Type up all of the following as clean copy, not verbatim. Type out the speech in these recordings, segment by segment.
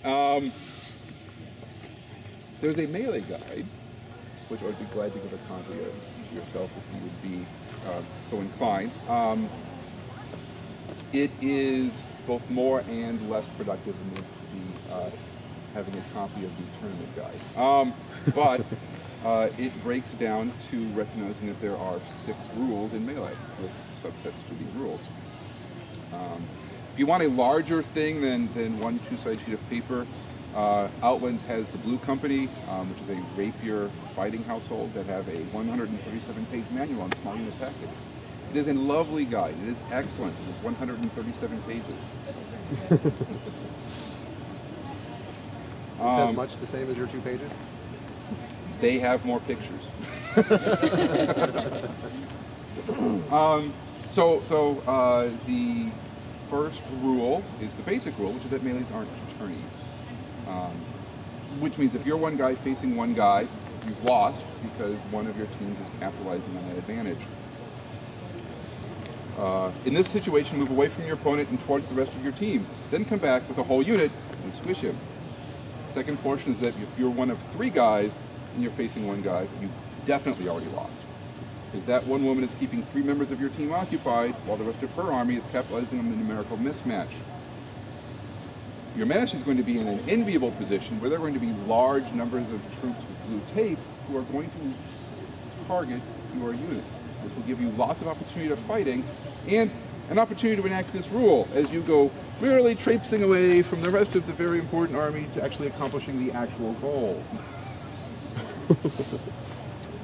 There's a melee guide, which I would be glad to give a copy of yourself if you would be so inclined. It is both more and less productive than having a copy of the tournament guide. But it breaks down to recognizing that there are 6 rules in Melee with subsets to these rules. If you want a larger thing than one 2-sided sheet of paper, Outlands has the Blue Company, which is a Rapier fighting household that have a 137-page manual on small unit tactics. It is a lovely guide. It is excellent. It is 137 pages. It's as much the same as your 2 pages? They have more pictures. The first rule is the basic rule, which is that melees aren't attorneys. Which means if you're one guy facing one guy, you've lost because one of your teams is capitalizing on that advantage. In this situation, move away from your opponent and towards the rest of your team. Then come back with a whole unit and squish him. Second portion is that if you're one of 3 guys and you're facing one guy, you've definitely already lost. Because that one woman is keeping 3 members of your team occupied while the rest of her army is capitalizing on the numerical mismatch. Your Majesty is going to be in an enviable position where there are going to be large numbers of troops with blue tape who are going to target your unit. This will give you lots of opportunity to fighting and an opportunity to enact this rule as you go merrily traipsing away from the rest of the very important army to actually accomplishing the actual goal.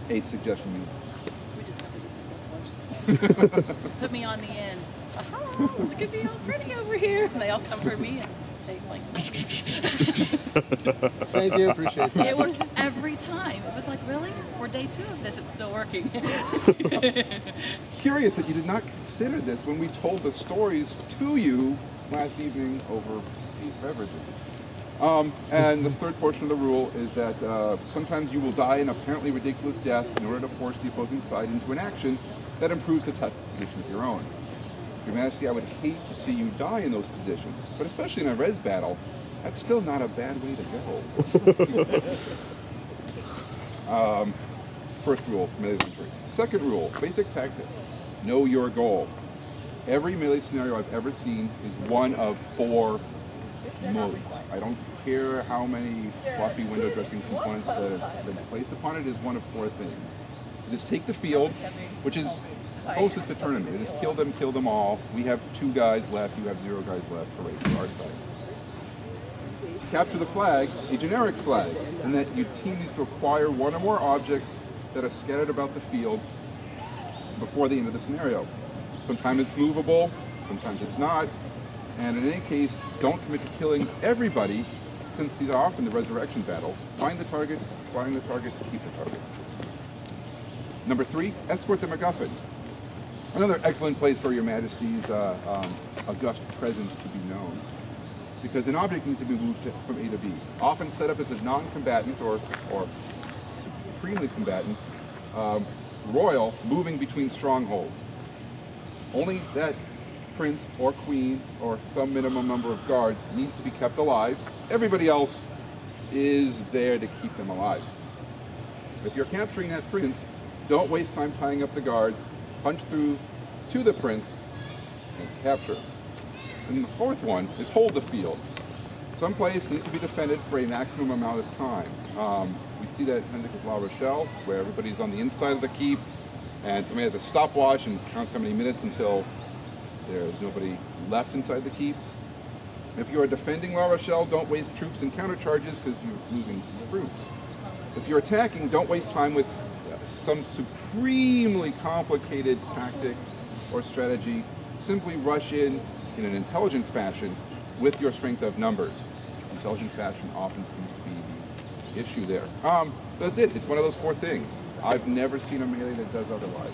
A suggestion. We discovered this in the first. Put me on the end. Oh, look at me all pretty over here. And they all come for me and they like. Thank you, appreciate that. It worked every time. It was like, really? We're day 2 of this, it's still working. Curious that you did not consider this when we told the stories to you last evening over beverages. And the third portion of the rule is that sometimes you will die an apparently ridiculous death in order to force the opposing side into an action that improves the tactical position of your own. Your Majesty, I would hate to see you die in those positions, but especially in a res battle, that's still not a bad way to go. First rule, melee traits. Second rule, basic tactic, know your goal. Every melee scenario I've ever seen is one of 4 modes. I don't care how many fluffy window dressing components that have been placed upon it, is one of 4 things. It is take the field, which is closest to tournament. It is kill them all. We have 2 guys left, you have 0 guys left, hooray for our side. Capture the flag, a generic flag, and that your team needs to acquire 1 or more objects that are scattered about the field before the end of the scenario. Sometimes it's movable, sometimes it's not, and in any case, don't commit to killing everybody, since these are often the resurrection battles. Find the target, keep the target. Number 3, escort the MacGuffin. Another excellent place for your Majesty's august presence to be known, because an object needs to be moved from A to B. Often set up as a non-combatant or supremely combatant royal moving between strongholds. Only that prince or queen or some minimum number of guards needs to be kept alive. Everybody else is there to keep them alive. If you're capturing that prince, don't waste time tying up the guards, punch through to the prince, and capture. And the 4th one is hold the field. Some place needs to be defended for a maximum amount of time. We see that in La Rochelle, where everybody's on the inside of the keep, and somebody has a stopwatch and counts how many minutes until there's nobody left inside the keep. If you are defending La Rochelle, don't waste troops and countercharges because you're losing troops. If you're attacking, don't waste time with some supremely complicated tactic or strategy. Simply rush in an intelligent fashion with your strength of numbers. Intelligent fashion often seems to be the issue there. That's it. It's one of those 4 things. I've never seen a melee that does otherwise.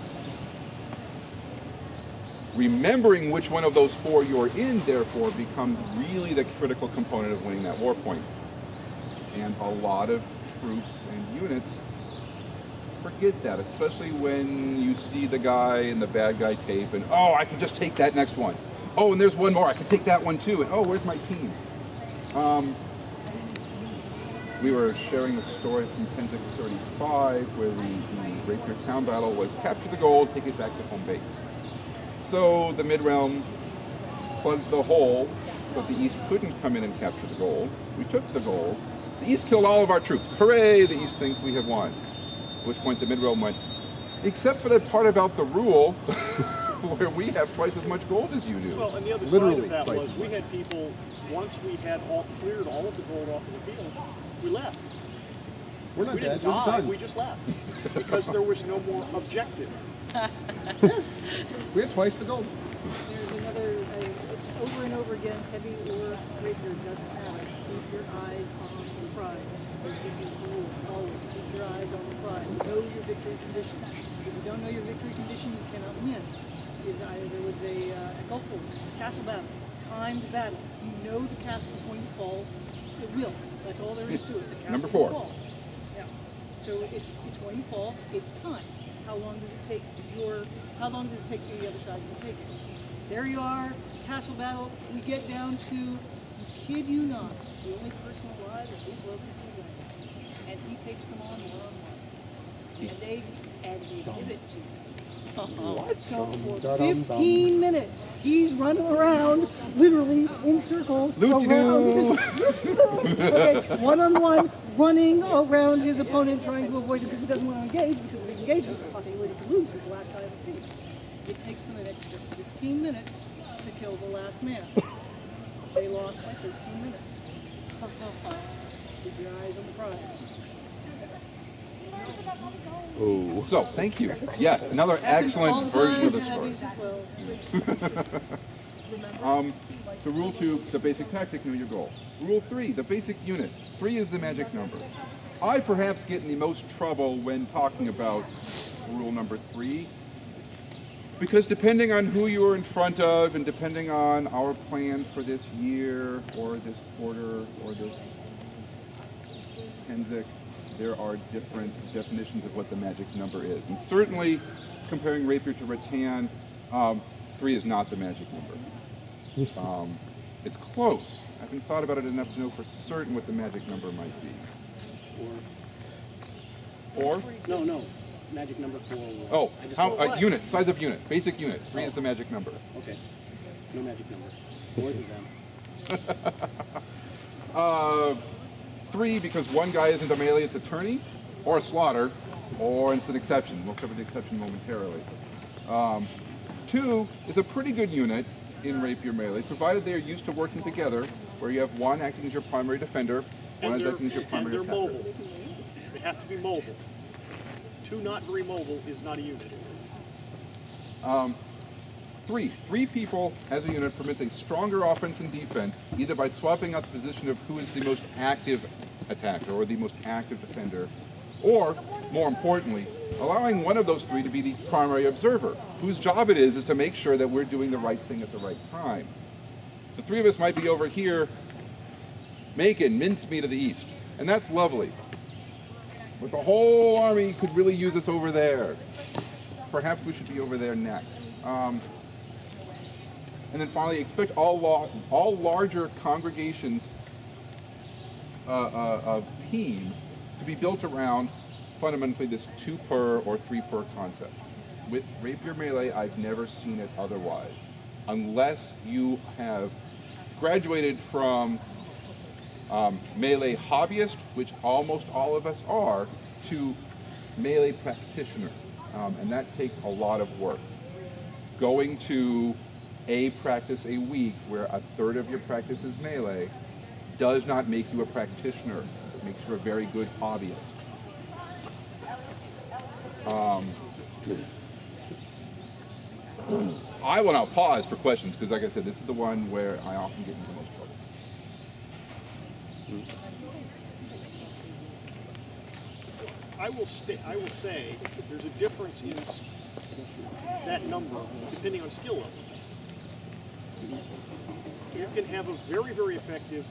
Remembering which one of those 4 you're in, therefore, becomes really the critical component of winning that war point. And a lot of troops and units forget that, especially when you see the guy in the bad guy tape and, oh, I can just take that next one. Oh, and there's one more, I can take that one too, and oh, where's my team? we were sharing the story from Penzig 35 where the Rapier town battle was capture the gold, take it back to home base. So the mid-realm plugged the hole so the East couldn't come in and capture the gold. We took the gold. The East killed all of our troops. Hooray, the East thinks we have won. At which point the mid-realm went, except for that part about the rule where we have twice as much gold as you do. Well, and the other Literally side of that twice was as we much. had people, once we had cleared all of the gold off of the field, we left. We're not We dead. didn't We're just die, done. we just left. Because there was no more objective. We had twice the gold. There's another, over and over again, heavy or rapier doesn't matter. Keep your eyes on the prize. Is the rule. Always keep your eyes on the prize. Know your victory condition. If you don't know your victory condition, you cannot win. There was at Gulf Wars, castle battle, timed battle. You know the castle is going to fall. It will. That's all there is to it. The castle Number will 4. fall. Yeah. So it's going to fall. It's time. How long does it take how long does it take the other side to take it? There you are, castle battle. We get down to, kid you not, the only person alive is Dick Logan from Wayne. And he takes them on one-on-one. And they give it to you. So for 15 minutes, he's running around, literally in circles, Loot-de-doo. okay, one-on-one, running around his opponent, trying to avoid it because he doesn't want to engage, because if he engages, the possibility to lose is the last guy on his team. It takes them an extra 15 minutes to kill the last man. They lost by 13 minutes. Keep your eyes on the prize. Oh. So, thank you. Yes, another excellent version of the story. The rule 2, the basic tactic, know your goal. Rule 3, the basic unit. 3 is the magic number. I perhaps get in the most trouble when talking about rule number 3, because depending on who you are in front of and depending on our plan for this year or this quarter or this Penzig, there are different definitions of what the magic number is. And certainly, comparing Rapier to Rattan, 3 is not the magic number. It's close. I haven't thought about it enough to know for certain what the magic number might be. 4? No. Magic number 4. Oh, I just how, told- unit, size of unit, basic unit. 3 is the magic number. Okay. No magic numbers. 4 is them. 3 because one guy isn't a melee, it's a tourney, or a slaughter, or it's an exception. We'll cover the exception momentarily. 2 is a pretty good unit in Rapier melee, provided they are used to working together, where you have one acting as your primary defender, one is acting as your primary they're attacker. mobile. They have to be mobile. 2 not very mobile is not a unit. 3 people as a unit permits a stronger offense and defense, either by swapping out the position of who is the most active attacker or the most active defender, or, more importantly, allowing one of those 3 to be the primary observer, whose job it is to make sure that we're doing the right thing at the right time. The 3 of us might be over here making mincemeat of the East, and that's lovely. But the whole army could really use us over there. Perhaps we should be over there next. And then finally, expect all larger congregations of team to be built around fundamentally this 2 per or 3 per concept. With Rapier Melee, I've never seen it otherwise, unless you have graduated from melee hobbyist, which almost all of us are, to melee practitioner, and that takes a lot of work. Going to a practice a week where a third of your practice is melee does not make you a practitioner. It makes you a very good hobbyist. I will now pause for questions because, like I said, this is the one where I often get into the most trouble. I will say there's a difference in that number depending on skill level. You can have a very, very effective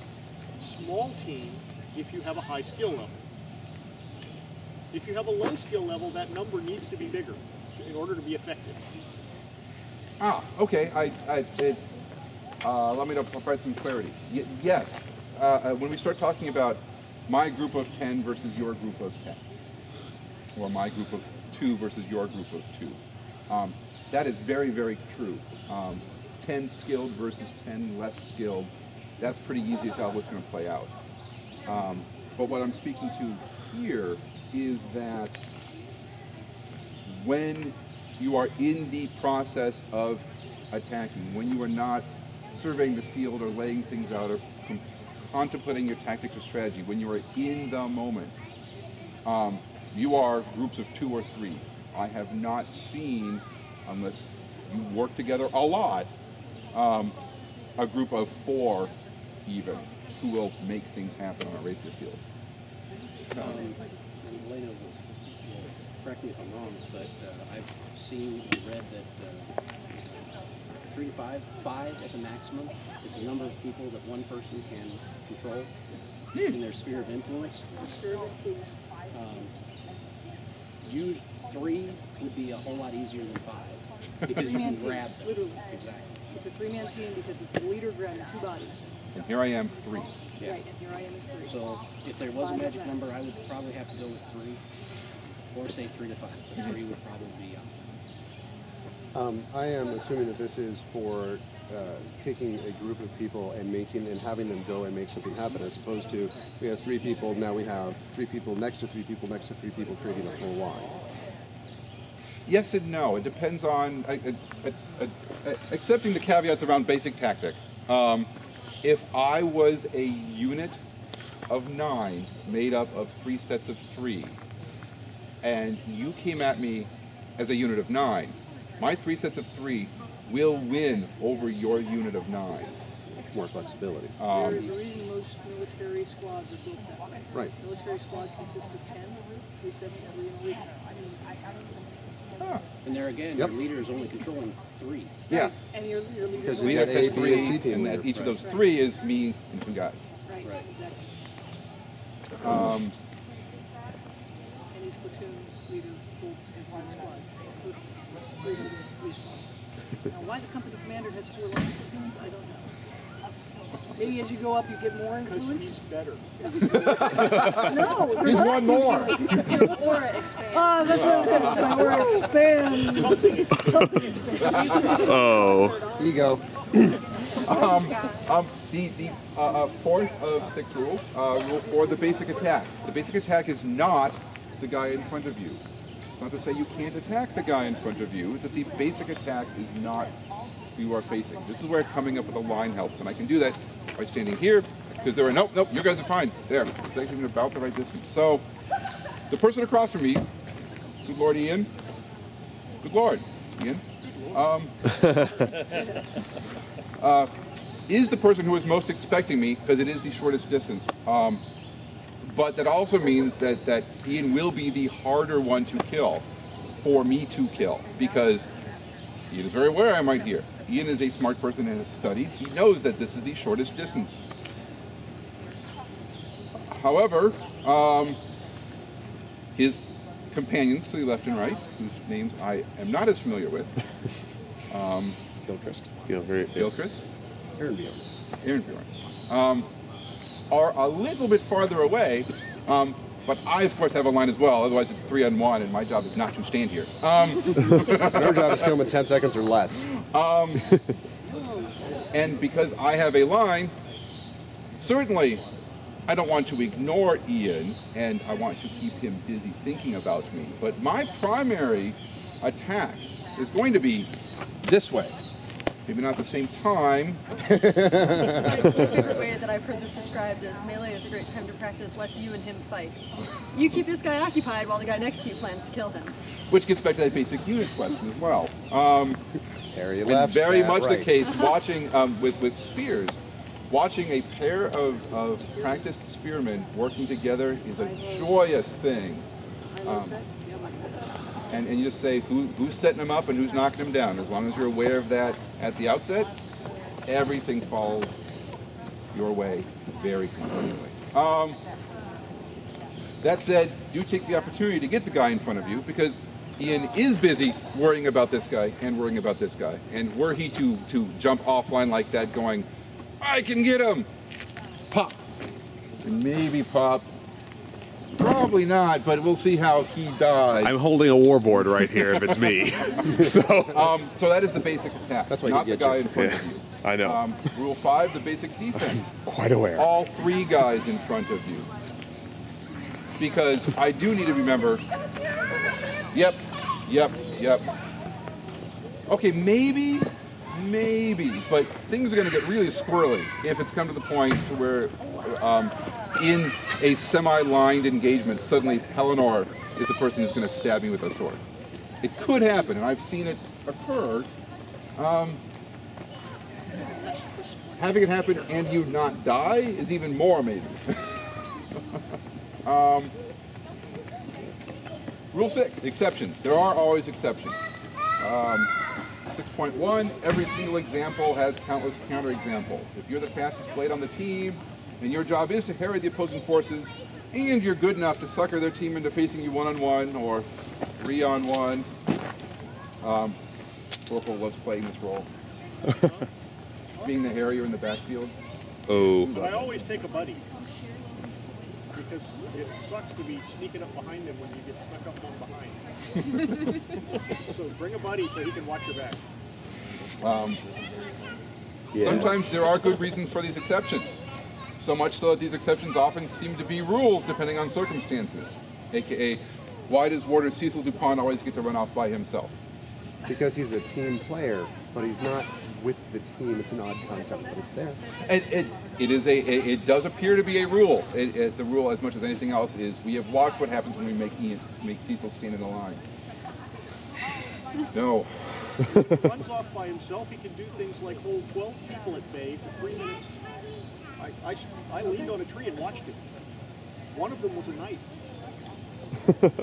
small team if you have a high skill level. If you have a low skill level, that number needs to be bigger in order to be effective. Okay. Let me provide some clarity. Yes, when we start talking about my group of 10 versus your group of 10, or my group of 2 versus your group of 2. That is very, very true. 10 skilled versus 10 less skilled, that's pretty easy to tell what's going to play out. But what I'm speaking to here is that when you are in the process of attacking, when you are not surveying the field or laying things out or contemplating your tactics or strategy, when you are in the moment, you are groups of 2 or 3. I have not seen, unless you work together a lot, a group of 4 even, who will make things happen on a rapier field. And Elena will correct me if I'm wrong, but I've seen and read that 3 to 5 at the maximum is the number of people that one person can control in their sphere of influence. Use 3 would be a whole lot easier than 5 because you can Three-man grab team, them. literally. Exactly. It's a 3-man team because it's the leader grabbing 2 bodies. And here I am, 3. Yeah. Right, and here I am as 3. So if there was a 5 is magic max. number, I would probably have to go with 3, or say 3 to 5. 3 would probably be up. I am assuming that this is for taking a group of people and having them go and make something happen, as opposed to we have 3 people, now we have 3 people next to 3 people next to 3 people creating a full line. Yes and no. It depends on accepting the caveats around basic tactic. If I was a unit of 9 made up of 3 sets of 3, and you came at me as a unit of 9, my 3 sets of 3 will win over your unit of 9. More flexibility. There is a reason most military squads are built that way. Right. Military squad consists of 10, 3 sets of 3 and a leader. And there again, Yep. your leader is only controlling 3. Yeah. And your leader Because is we Leader got has A, B, and 3, C team and leader. that each of Right. those 3 is me and 2 guys. right, Right. exactly. Um, And each platoon leader holds 3 squads. 3 squads. Now, why the company commander has 4 line platoons, I don't know. Maybe as you go up, you get more Because influence. he's better. No, He's one more. Aura expands. Ah, that's what it is. My word expands. Something expands. Ego. The fourth of 6 rules, rule 4, the basic attack. The basic attack is not the guy in front of you. It's not to say you can't attack the guy in front of you, it's that the basic attack is not who you are facing. This is where coming up with a line helps, and I can do that by standing here, because there are, nope, you guys are fine. There, it's actually about the right distance. So, the person across from me, good Lord Ian, good Lord Ian, is the person who is most expecting me, because it is the shortest distance. But that also means that Ian will be the harder one to kill for me to kill, because Ian is very aware I might hear. Ian is a smart person and has studied. He knows that this is the shortest distance. However, his companions to the left and right, whose names I am not as familiar with, Gilchrist. Gilchrist, Aaron Beal. Aaron Bjorn, are a little bit farther away, but I, of course, have a line as well. Otherwise, it's 3-on-1, and my job is not to stand here. Our job is kill him in 10 seconds or less. And because I have a line, certainly I don't want to ignore Ian, and I want to keep him busy thinking about me. But my primary attack is going to be this way. Maybe not at the same time. My favorite way that I've heard this described is melee is a great time to practice, lets you and him fight. You keep this guy occupied while the guy next to you plans to kill him. Which gets back to that basic unit question as well. Area And left. very stab much the right. case watching with spears. Watching a pair of practiced spearmen working together is a joyous thing. And you just say who's setting them up and who's knocking them down. As long as you're aware of that at the outset, everything falls your way very conveniently. That said, do take the opportunity to get the guy in front of you, because Ian is busy worrying about this guy and worrying about this guy. And were he to jump offline like that going, I can get him, pop. and maybe Pop. Probably not, but we'll see how he dies. I'm holding a war board right here if it's me. So So that is the basic attack. That's why he not the gets guy you. in front Yeah, of you. I know. Rule 5, the basic defense. Quite aware. All 3 guys in front of you. Because I do need to remember. Yep. Okay, maybe, but things are going to get really squirrely if it's come to the point to where, in a semi-lined engagement, suddenly Pelennor is the person who's going to stab me with a sword. It could happen, and I've seen it occur. Having it happen and you not die is even more amazing. Rule 6, exceptions. There are always exceptions. 6.1, every single example has countless counterexamples. If you're the fastest blade on the team, and your job is to harry the opposing forces, and you're good enough to sucker their team into facing you one-on-one or 3-on-1, Oracle loves playing this role. Being the harrier in the backfield. Oh. But I always take a buddy. Because it sucks to be sneaking up behind them when you get snuck up on behind. So bring a buddy so he can watch your back. Sometimes there are good reasons for these exceptions. So much so that these exceptions often seem to be rules depending on circumstances. AKA, why does Warder Cecil Dupont always get to run off by himself? Because he's a team player, but he's not with the team. It's an odd concept, but it's there. It does appear to be a rule. The rule, as much as anything else, is we have watched what happens when we make Cecil stand in a line. No. If he runs off by himself, he can do things like hold 12 people at bay for 3 minutes. I leaned on a tree and watched him. One of them was a knight.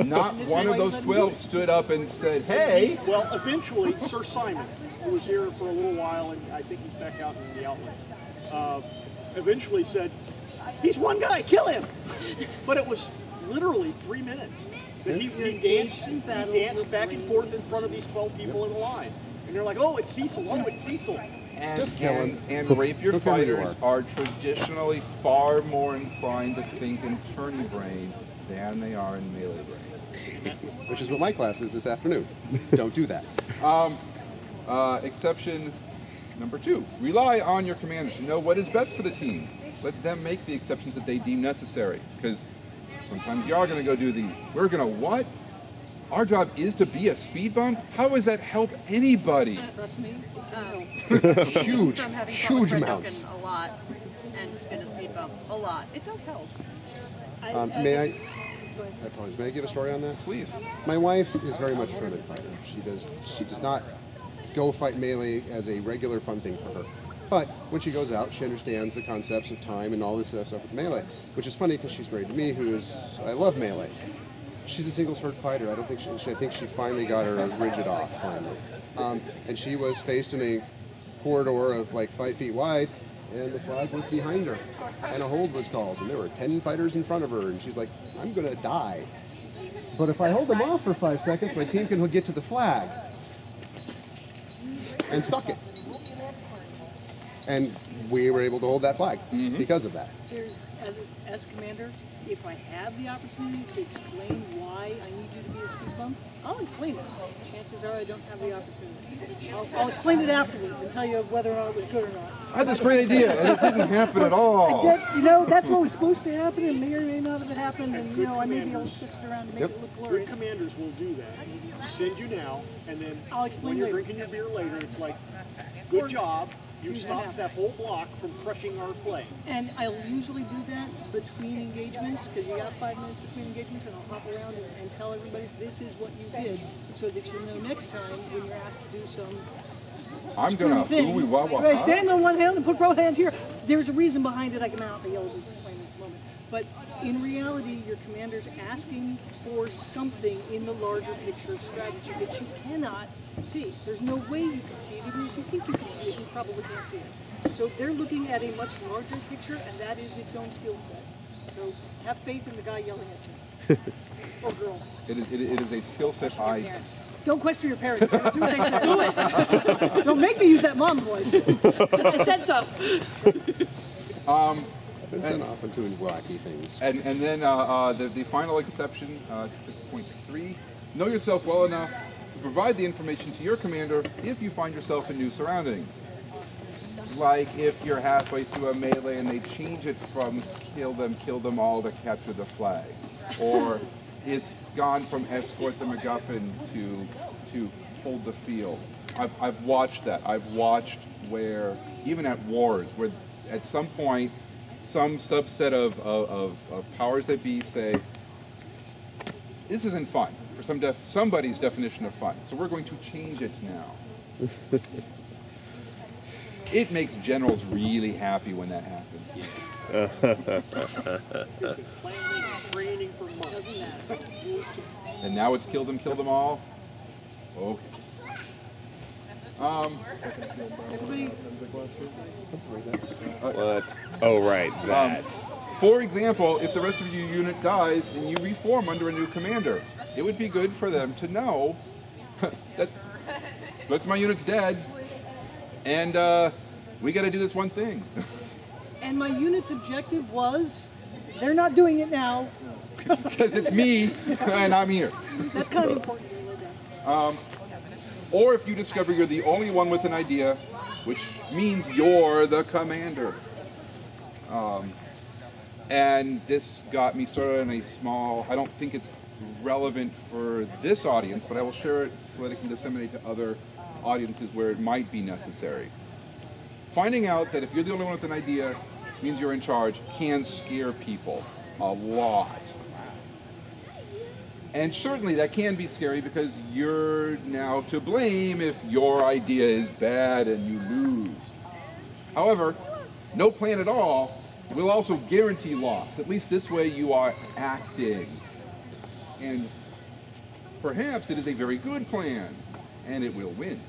Not one of those 12 stood up and said, hey! Well, eventually, Sir Simon, who was here for a little while, and I think he's back out in the outlets, eventually said, he's one guy, kill him! But it was literally 3 minutes. That he danced back and forth in front of these 12 people in a line. And they're like, oh, it's Cecil, oh, it's Cecil. Just kill him. And rapier Look how you fighters are traditionally far more inclined to think in tourney brain than they are in melee brain. Which is what my class is this afternoon. Don't do that. Exception number 2, rely on your commanders to know what is best for the team. Let them make the exceptions that they deem necessary, because sometimes you are going to go do we're going to what? Our job is to be a speed bump? How does that help anybody? Trust me. Huge, From having huge fought with amounts. Fred Duncan a lot and been a speed bump a lot. It does help. May I apologize. May I give a story on that? Please. My wife is very much a tournament fighter. She does not go fight melee as a regular fun thing for her. But when she goes out, she understands the concepts of time and all this stuff with melee, which is funny because she's married to me, I love melee. She's a single sword fighter. I think she finally got her rigid off finally. And she was faced in a corridor of like 5 feet wide, and the flag was behind her, and a hold was called, and there were 10 fighters in front of her, and she's like, I'm gonna die. But if I hold them off for 5 seconds, my team can get to the flag. And stuck it. And we were able to hold that flag because of that. As a commander, if I have the opportunity to explain why I need you to be a speed bump, I'll explain it. Chances are I don't have the opportunity. I'll explain it afterwards and tell you whether or not it was good or not. I had this great idea, and it didn't happen at all. That's what was supposed to happen, and may or may not have happened, and I may be able to twist it around to make it look Good glorious. commanders will do that. Send you now, and then I'll explain when you're later. drinking your beer later, it's like, good job. You stopped that whole block from crushing our play. And I'll usually do that between engagements, because you got 5 minutes between engagements, and I'll hop around and tell everybody this is what you did, so that you'll know next time when you're asked to do some I'm gonna thing. ooey wah wah. Right, stand on one hand and put both hands here. There's a reason behind it. I can out. I'll explain in a moment. But in reality, your commander's asking for something in the larger picture of strategy that you cannot see. There's no way you can see it. Even if you think you can see it, you probably can't see it. So they're looking at a much larger picture, and that is its own skill set. So have faith in the guy yelling at you. Or girl. It is a skill set Don't question your parents. Do what they say. Do it. Don't make me use that mom voice. I said so. and sent off and doing wacky things. And then the final exception, 6.3, know yourself well enough to provide the information to your commander if you find yourself in new surroundings. Like if you're halfway through a melee and they change it from kill them all to capture the flag. Or it's gone from escort the MacGuffin to hold the field. I've watched that. I've watched where, even at wars, where at some point, some subset of powers that be say, this isn't fun, for somebody's definition of fun, so we're going to change it now. It makes generals really happy when that happens. Planning, training for months. And now it's kill them all? Okay. Everybody, What? Oh, right, that. For example, if the rest of your unit dies and you reform under a new commander, it would be good for them to know that the rest of my unit's dead, and we got to do this one thing. and my unit's objective was, they're not doing it now. Because it's me, and I'm here. That's kind of important. Or if you discover you're the only one with an idea, which means you're the commander. And this got me started on a small, I don't think it's relevant for this audience, but I will share it so that it can disseminate to other audiences where it might be necessary. Finding out that if you're the only one with an idea means you're in charge can scare people a lot. And certainly that can be scary because you're now to blame if your idea is bad and you lose. However, no plan at all will also guarantee loss. At least this way you are acting. And perhaps it is a very good plan and it will win.